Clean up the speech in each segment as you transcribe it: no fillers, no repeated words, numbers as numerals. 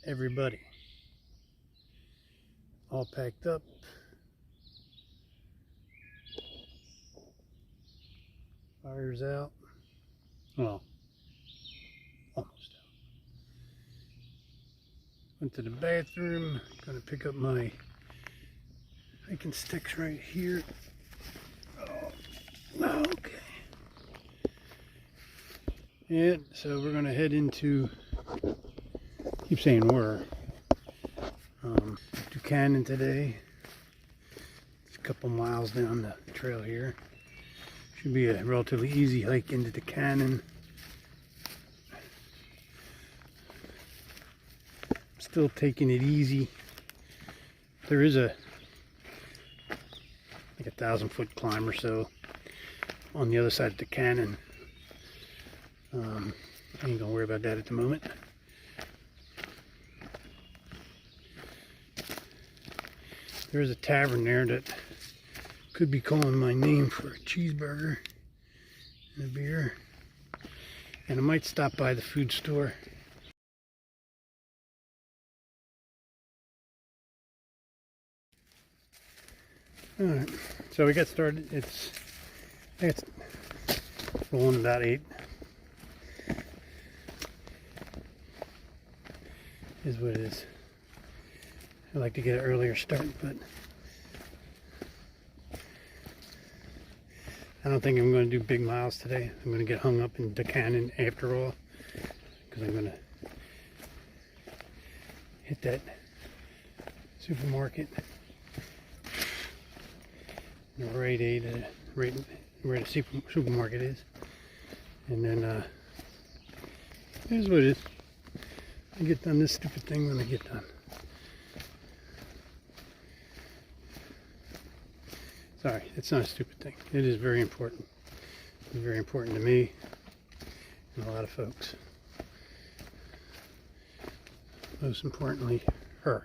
everybody. All packed up. Fire's out. Well, almost out. Went to the bathroom. Gonna pick up my hiking sticks right here. Oh, okay. And so we're gonna head into, keep saying we're, Duncannon today. It's a couple miles down the trail here. Should be a relatively easy hike into Duncannon. Still taking it easy. There is like a 1,000-foot climb or so on the other side of Duncannon. I ain't gonna worry about that at the moment. There's a tavern there that could be calling my name for a cheeseburger and a beer. And I might stop by the food store. Alright, so we got started. It's rolling about 8. Is what it is. I like to get an earlier start, but I don't think I'm going to do big miles today. I'm going to get hung up in Duncannon after all, because I'm going to hit that supermarket. Right where the supermarket is, and then here's what it is. I get done this stupid thing when I get done. Sorry, it's not a stupid thing. It is very important. It's very important to me and a lot of folks. Most importantly, her.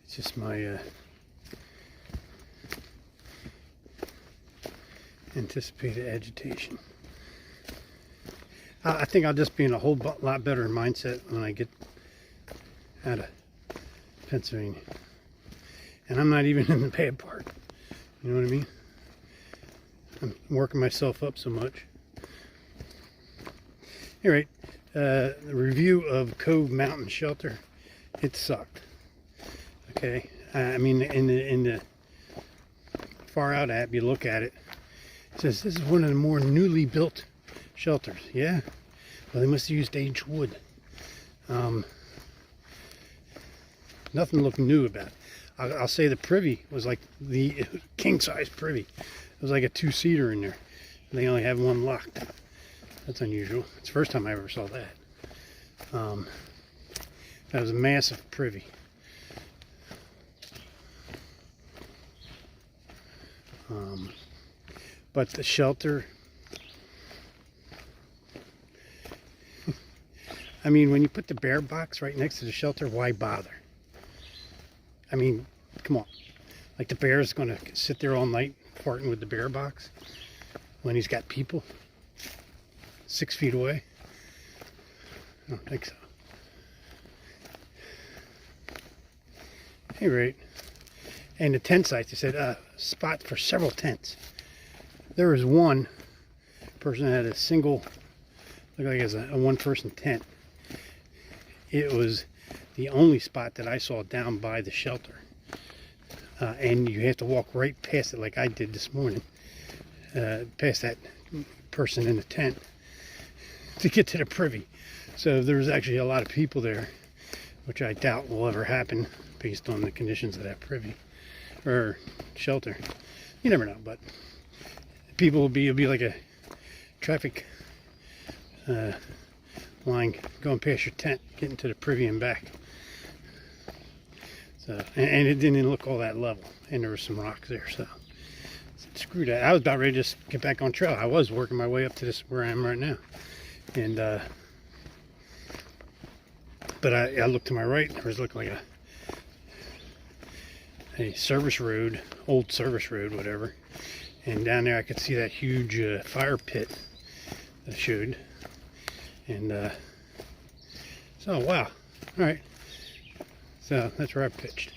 It's just my anticipated agitation. I think I'll just be in a whole lot better mindset when I get out of Pennsylvania. And I'm not even in the bad part. You know what I mean? I'm working myself up so much. Anyway, the review of Cove Mountain Shelter, it sucked. Okay, I mean, in the Far Out app, you look at it, it says this is one of the more newly built shelters. Yeah, well, they must have used aged wood. Nothing looked new about it. I'll say the privy was like the king-size privy. It was like a 2-seater in there. And they only have one locked. That's unusual. It's the first time I ever saw that. That was a massive privy. But the shelter, I mean, when you put the bear box right next to the shelter, why bother? I mean, come on. Like the bear's going to sit there all night farting with the bear box when he's got people 6 feet away? I don't think so. Hey, right. And the tent sites, they said spot for several tents. There was one person that had a single, looked like it was a one-person tent. It was the only spot that I saw down by the shelter. And you have to walk right past it like I did this morning, past that person in the tent to get to the privy. So there was actually a lot of people there, which I doubt will ever happen based on the conditions of that privy or shelter. You never know, but people will be, it'll be like a traffic line going past your tent, getting to the privy and back. So, and it didn't look all that level, and there was some rocks there, so screw that. I was about ready to just get back on trail. I was working my way up to this where I am right now, and but I looked to my right. There was looking like a service road, old service road, whatever, And down there I could see that huge fire pit that I showed. And so, wow. Alright. So that's where I pitched.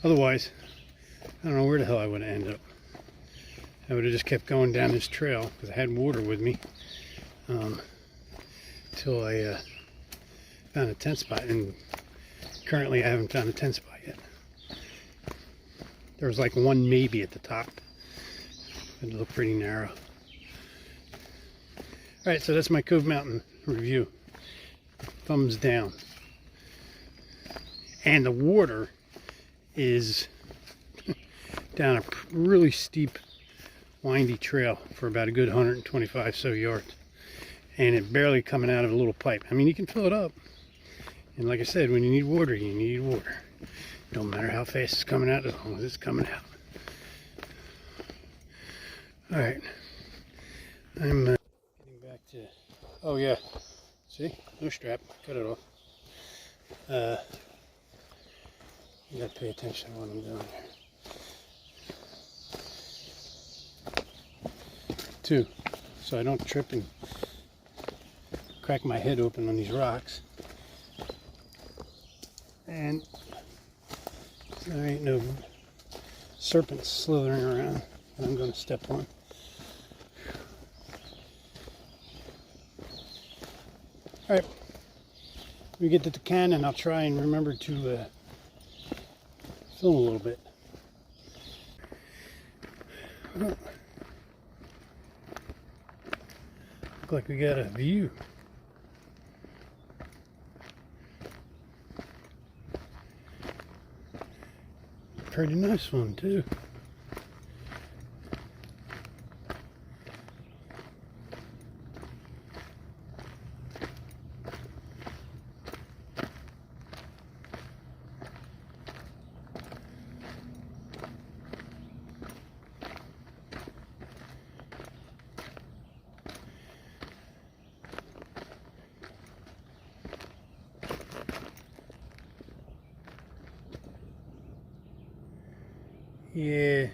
Otherwise, I don't know where the hell I would have ended up. I would have just kept going down this trail because I had water with me till I found a tent spot. And currently I haven't found a tent spot yet. There was like one maybe at the top. It looked pretty narrow. Alright, so that's my Cove Mountain review. Thumbs down. And the water is down a really steep, windy trail for about a good 125 so yards. And it barely coming out of a little pipe. I mean, you can fill it up. And like I said, when you need water, you need water. Don't matter how fast it's coming out, as long as it's coming out. Alright. I'm getting back to... Oh yeah. See? No strap. Cut it off. You gotta pay attention to what I'm doing here. 2. So I don't trip and crack my head open on these rocks. And there ain't no serpents slithering around that I'm going to step on. Alright, when we get to Duncannon, I'll try and remember to film a little bit. Look like we got a view. Pretty nice one too. Yeah.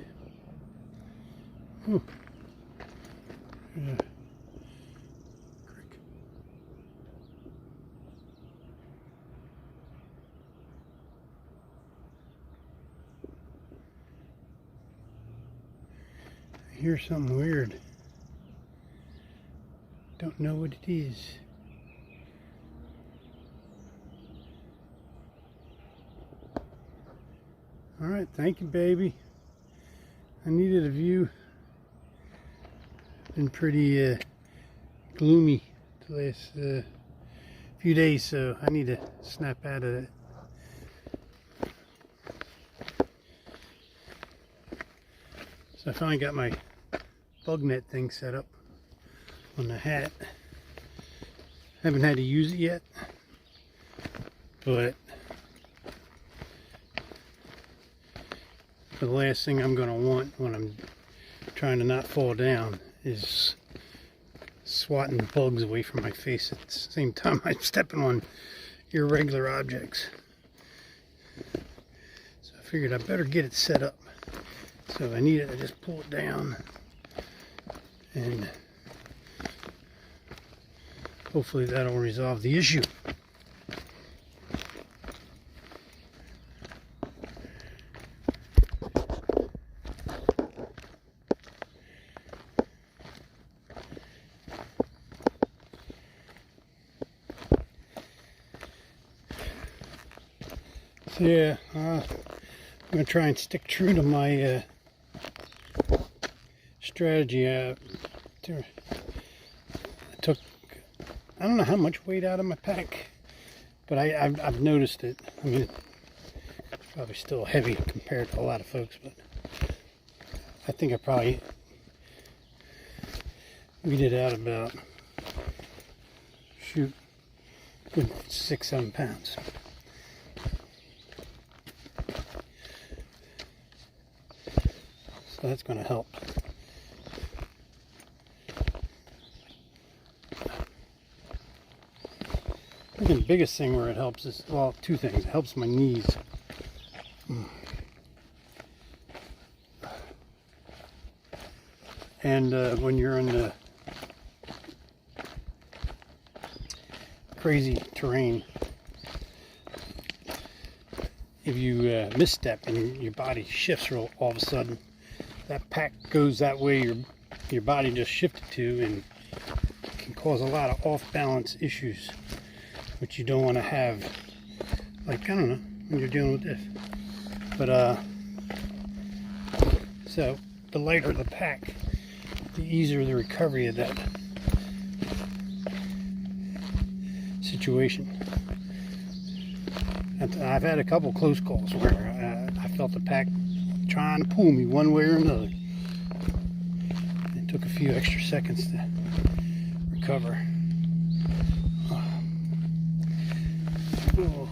Creek. I hear something weird. Don't know what it is. All right, thank you, baby. I needed a view. Been pretty gloomy the last few days, so I need to snap out of it. So I finally got my bug net thing set up on the hat. Haven't had to use it yet, but the last thing I'm going to want when I'm trying to not fall down is swatting bugs away from my face at the same time I'm stepping on irregular objects. So I figured I better get it set up. So if I need it, I just pull it down and hopefully that'll resolve the issue. So yeah, I'm going to try and stick true to my strategy. I took, I don't know how much weight out of my pack, but I've noticed it. I mean, it's probably still heavy compared to a lot of folks, but I think I probably weeded out about, shoot, good 6-7 pounds. So that's going to help. I think the biggest thing where it helps is, well, 2 things. It helps my knees. And when you're in the crazy terrain, if you misstep and your body shifts all of a sudden, that pack goes that way your body just shifted to, and can cause a lot of off-balance issues, which you don't want to have, like, I don't know, when you're dealing with this. But so the lighter the pack, the easier the recovery of that situation. And I've had a couple close calls where I felt the pack trying to pull me one way or another. It took a few extra seconds to recover. Oh.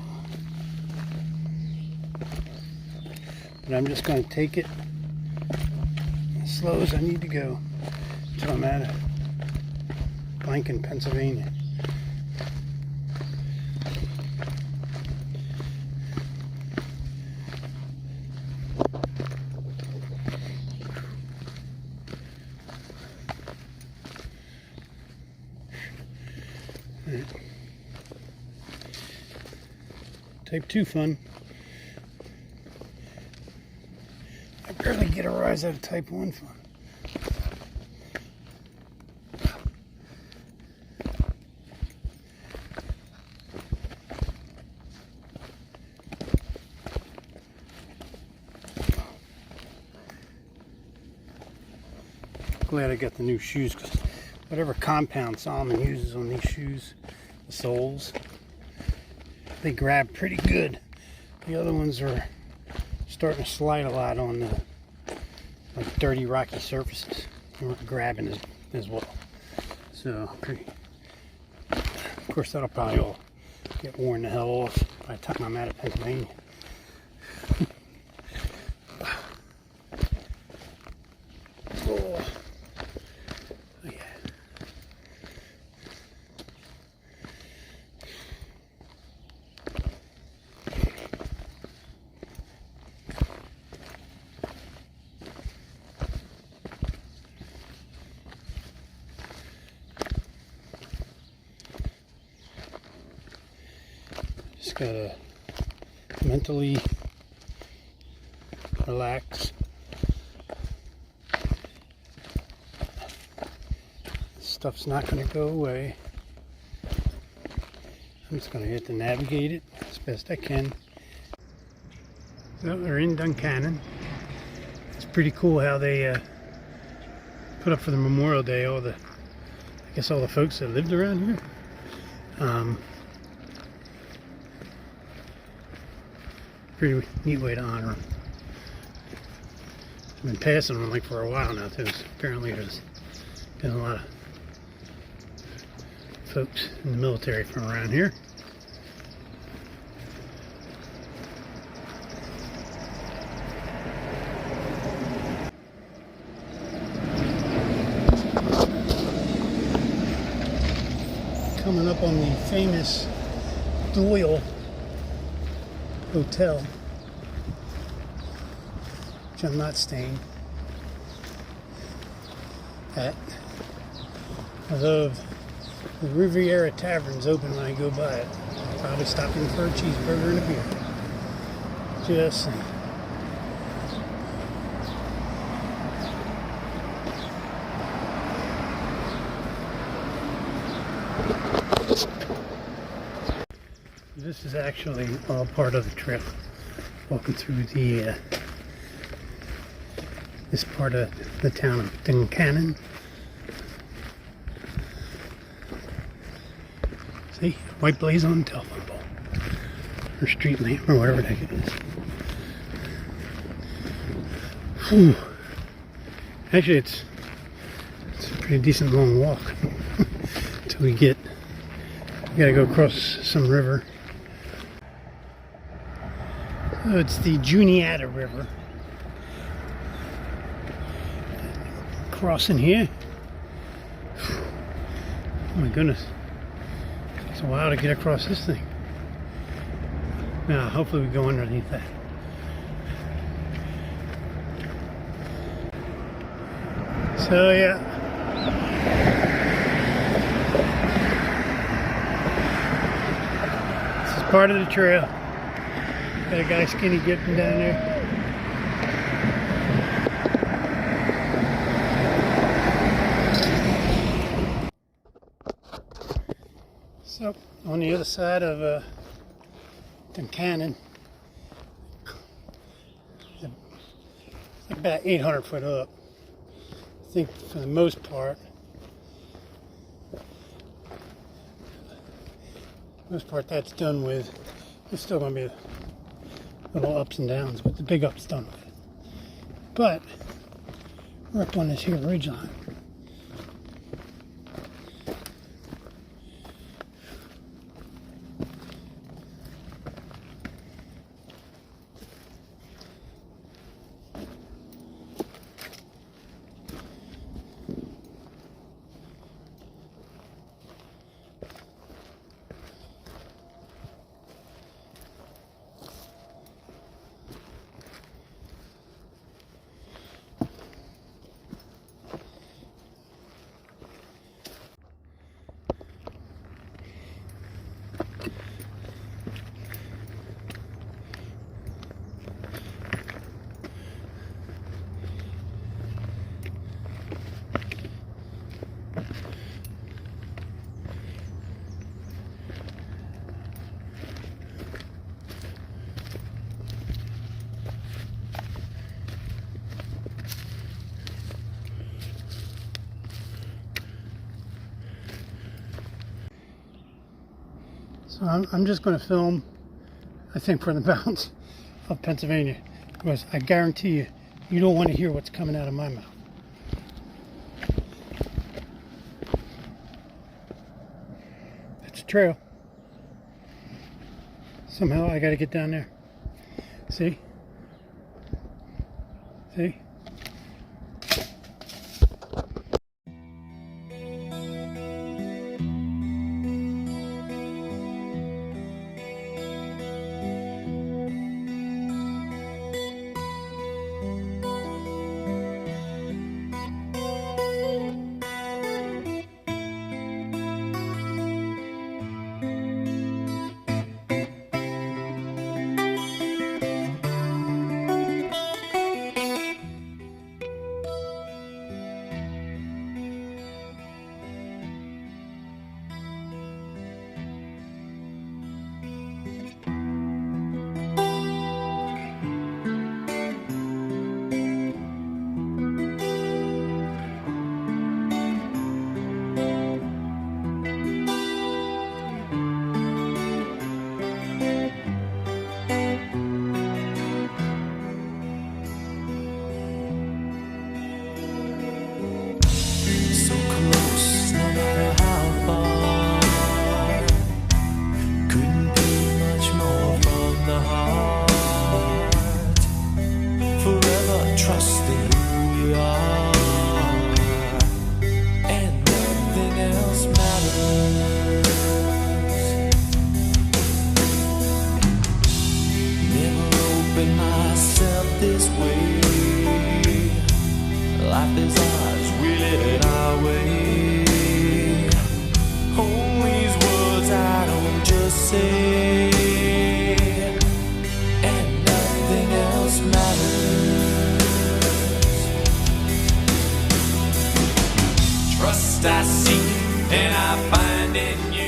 But I'm just going to take it as slow as I need to go until I'm at Duncannon, Pennsylvania. Type 2 fun. I barely get a rise out of Type 1 fun. Glad I got the new shoes, because whatever compound Solomon uses on these shoes, the soles, they grab pretty good. The other ones are starting to slide a lot on the like dirty rocky surfaces. They weren't grabbing as well. So of course that'll probably all get worn the hell off by the time I'm out of Pennsylvania. Oh. Just gotta mentally relax. This stuff's not gonna go away. I'm just gonna have to navigate it as best I can. So we're in Duncannon. It's pretty cool how they put up for the Memorial Day all the folks that lived around here. Pretty neat way to honor them. I've been passing them like for a while now too. So apparently there's been a lot of folks in the military from around here. Coming up on the famous Doyle Hotel, which I'm not staying at, although the Riviera Tavern's open when I go by it. I'll probably stop in for a cheeseburger and a beer. Just saying. This is actually all part of the trip, walking through the this part of the town of Duncannon. See, white blaze on the telephone pole, or street lamp, or whatever the heck it is. Whew. Actually, it's a pretty decent long walk until we gotta go across some river. So it's the Juniata River. Crossing here. Oh my goodness. It's a while to get across this thing. Now, hopefully we go underneath that. So So yeah, this is part of the trail. Got a guy skinny dipping down there. So on the other side of Duncannon, about 800 foot up. I think for the most part that's done with. There's still going to be little ups and downs, but the big up's done with. But we're up on this here ridge line. So I'm just going to film, I think, for the balance of Pennsylvania, because I guarantee you, you don't want to hear what's coming out of my mouth. It's a trail. Somehow I got to get down there. See? See? Trusting who we are, and nothing else matters. Never opened myself this way. Life is ours, we live it our way. Hold these words I don't just say, and nothing else matters. Trust I seek and I find in you.